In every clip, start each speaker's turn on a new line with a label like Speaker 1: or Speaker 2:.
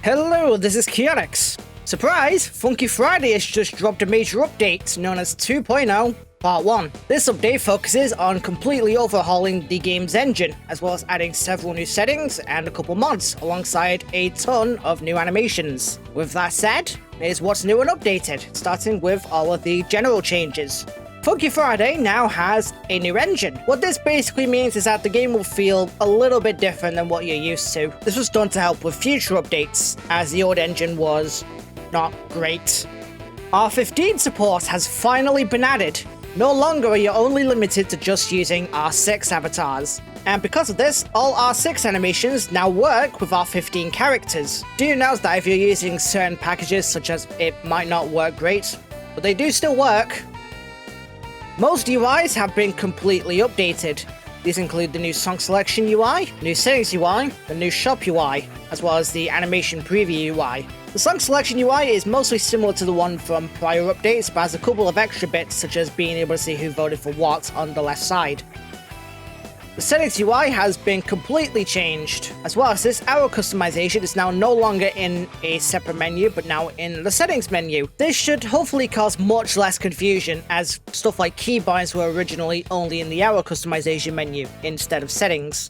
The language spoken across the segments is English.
Speaker 1: Hello, this is Chaotix. Surprise! Funky Friday has just dropped a major update known as 2.0 Part 1. This update focuses on completely overhauling the game's engine, as well as adding several new settings and a couple mods, alongside a ton of new animations. With that said, here's what's new and updated, starting with all of the general changes. Funky Friday now has a new engine. What this basically means is that the game will feel a little bit different than what you're used to. This was done to help with future updates, as the old engine was not great. R15 support has finally been added. No longer are you only limited to just using R6 avatars. And because of this, all R6 animations now work with R15 characters. Do note that if you're using certain packages, such as it might not work great, but they do still work. Most UIs have been completely updated. These include the new song selection UI, new settings UI, the new shop UI, as well as the animation preview UI. The song selection UI is mostly similar to the one from prior updates, but has a couple of extra bits, such as being able to see who voted for what on the left side. The settings UI has been completely changed. As well as this, arrow customization is now no longer in a separate menu, but now in the settings menu. This should hopefully cause much less confusion, as stuff like keybinds were originally only in the arrow customization menu instead of settings.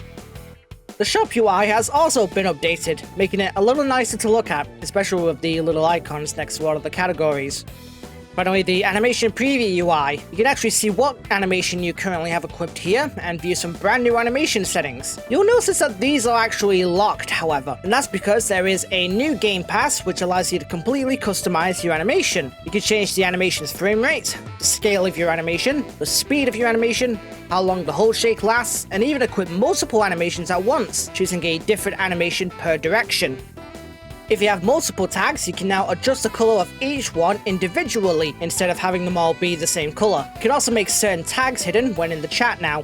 Speaker 1: The shop UI has also been updated, making it a little nicer to look at, especially with the little icons next to all of the categories. Finally, the animation preview UI. You can actually see what animation you currently have equipped here and view some brand new animation settings. You'll notice that these are actually locked, however, and that's because there is a new game pass which allows you to completely customize your animation. You can change the animation's frame rate, the scale of your animation, the speed of your animation, how long the hold shake lasts, and even equip multiple animations at once, choosing a different animation per direction. If you have multiple tags, you can now adjust the color of each one individually, instead of having them all be the same color. You can also make certain tags hidden when in the chat now.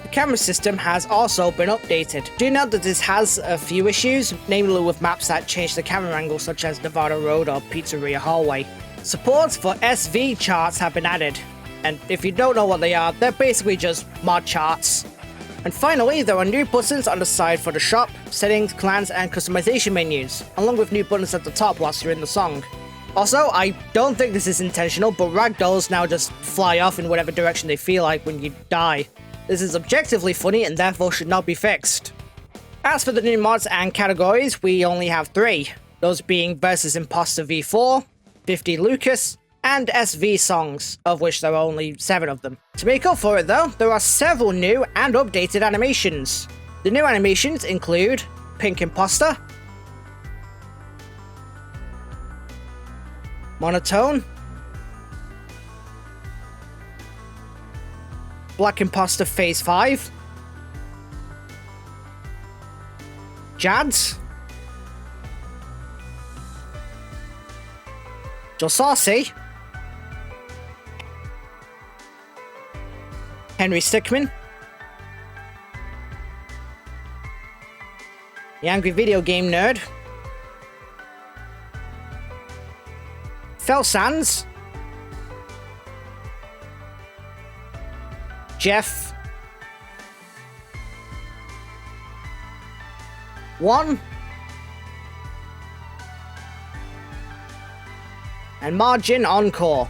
Speaker 1: The camera system has also been updated. Do note that this has a few issues, namely with maps that change the camera angle, such as Nevada Road or Pizzeria Hallway. Support for SV charts have been added, and if you don't know what they are, they're basically just mod charts. And finally, there are new buttons on the side for the shop, settings, clans, and customization menus, along with new buttons at the top whilst you're in the song. Also, I don't think this is intentional, but ragdolls now just fly off in whatever direction they feel like when you die. This is objectively funny and therefore should not be fixed. As for the new mods and categories, we only have 3, those being Versus Imposter V4, 50 Lucas, and SV songs, of which there are only 7 of them. To make up for it though, there are several new and updated animations. The new animations include Pink Imposter, Monotone, Black Imposter Phase 5, Jads, Josaucy, Henry Stickmin, The Angry Video Game Nerd, Fel Sands, Jeff, One, and Margin Encore.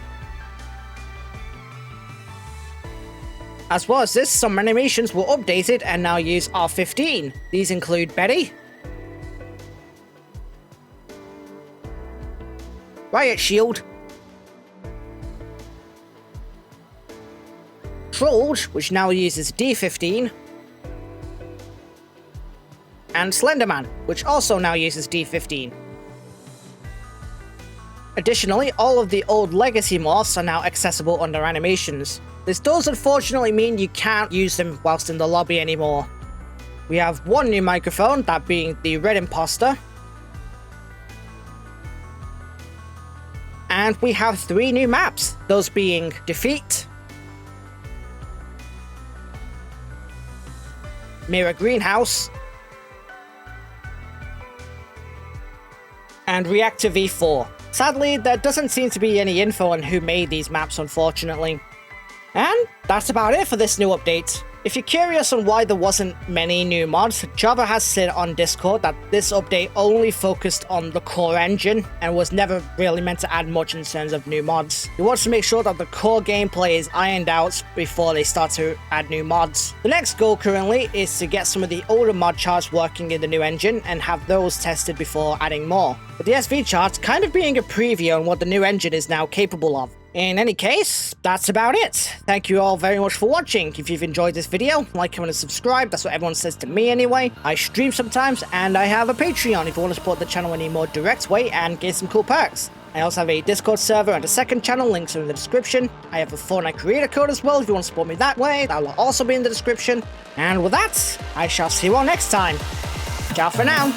Speaker 1: As well as this, some animations were updated and now use R15. These include Betty, Riot Shield, Trolls, which now uses D15, and Slenderman, which also now uses D15. Additionally, all of the old legacy morphs are now accessible under animations. This does unfortunately mean you can't use them whilst in the lobby anymore. We have 1 new microphone, that being the Red Imposter. And we have 3 new maps, those being Defeat, Mirror Greenhouse, and Reactor V4. Sadly, there doesn't seem to be any info on who made these maps, unfortunately. And that's about it for this new update. If you're curious on why there wasn't many new mods, Java has said on Discord that this update only focused on the core engine and was never really meant to add much in terms of new mods. He wants to make sure that the core gameplay is ironed out before they start to add new mods. The next goal currently is to get some of the older mod charts working in the new engine and have those tested before adding more, with the SV charts kind of being a preview on what the new engine is now capable of. In any case, that's about it. Thank you all very much for watching. If you've enjoyed this video, like, comment, and subscribe. That's what everyone says to me anyway. I stream sometimes, and I have a Patreon if you want to support the channel in a more direct way and get some cool perks. I also have a Discord server and a second channel, links are in the description. I have a Fortnite creator code as well if you want to support me that way. That will also be in the description. And with that, I shall see you all next time. Ciao for now.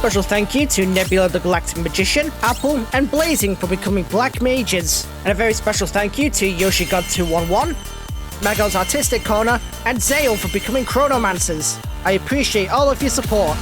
Speaker 1: Special thank you to Nebula the Galactic Magician, Apple, and Blazing for becoming Black Mages. And a very special thank you to YoshiGod211, Megal's Artistic Corner, and Zale for becoming Chronomancers. I appreciate all of your support.